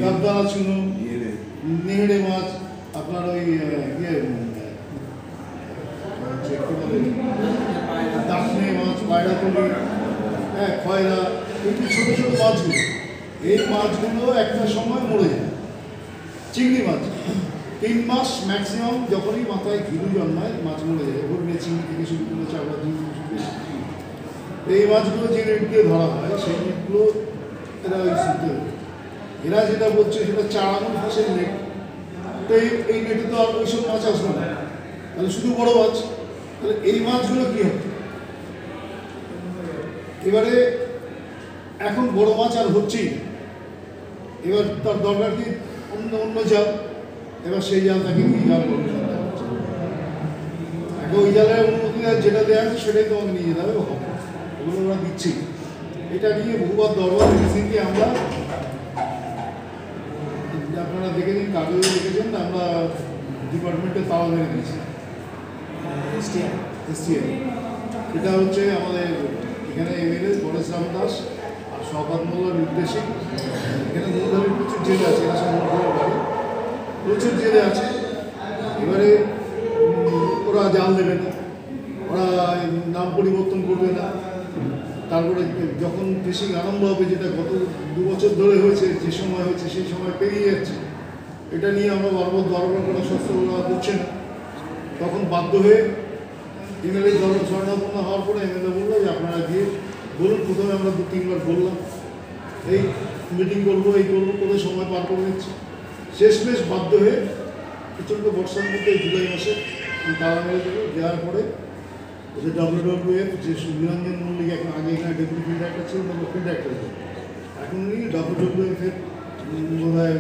কাবদানা চুনো, নেহেড়ে মাছ, আপনার ওই দাঁতনে মাছ, পায়রাতলি, হ্যাঁ, খয়রা, এগুলি ছোটো ছোটো মাছগুলো, এই মাছগুলো একটা সময় মরে যায়। চিংড়ি মাছ 3 মাস ম্যাক্সিমাম যখনই মাথায় ঘিরু জন্মায় মাছ মরে যায়। ঘুরবে চিংড়ি থেকে শুরু করে চাপড়া চিংড়ি, এই মাছগুলো যে নেট দিয়ে ধরা হয় সেই নেটগুলো এরা ওই শুনতে, এরা যেটা বলছে সেটা 4 আঙুল ফাঁসের নেট। তো এই নেটে তো আর ওইসব মাছ আসবে না, তাহলে শুধু বড় মাছ। তাহলে এই মাছগুলো কী হবে? এবারে এখন বড় মাছ আর হচ্ছেই না, এবার তার দরকার কি অন্য জাল। এবার সেই জাল তাকে নিয়ে জাল করবে, আগে ওই জালের অনুমতি যেটা দেওয়া আছে সেটাই তোমাকে নিয়ে যেতে হবে, ওগুলো ওরা দিচ্ছি। এটা নিয়ে বহুবার দরবার রিসেন্টলি আমরা, আপনারা দেখে নিন, কাগজে দেখেছেন, আমরা ডিপার্টমেন্টে তালা মেরে দিয়েছি। এসটিএম এটা হচ্ছে আমাদের এখানে এমএলএ পরেশ রাম দাস আর শওকত মোল্লার নির্দেশে। এখানে মূলধারী প্রচুর জেলে আছে, এরা সব মূলধারের বাড়ি, প্রচুর জেলে আছে। এবারে ওরা জাল দেবে না, ওরা নাম পরিবর্তন করবে না। তারপরে যখন ফিশিং আরম্ভ হবে, যেটা গত 2 বছর ধরে হয়েছে, যে সময় হয়েছে সেই সময় পেরিয়ে যাচ্ছে, এটা নিয়ে আমরা বারবার দরবার করা সত্ত্বেও ওরা করছে না। তখন বাধ্য হয়ে এমএলএ স্বর্ণাপন্ন হওয়ার পরে এমএলএ বললো যে আপনারা গিয়ে বলুন। প্রথমে আমরা 2-3 বার বললাম, এই মিটিং করবো, এই করবো, করে সময় পার করে নিচ্ছি। শেষমেশ বাধ্য হয়ে প্রচণ্ড বর্ষার মধ্যে জুলাই মাসে তারা মেরে দেবো। দেওয়ার পরে যে WWF, যে নিরঞ্জন মল্লিক, এখন আগে এখানে ডেপুটি ফিল্ড ডাইরেক্টর ছিল, ফিল্ড ডাইরেক্টর, এখন উনি WWF-এর বোধ হয়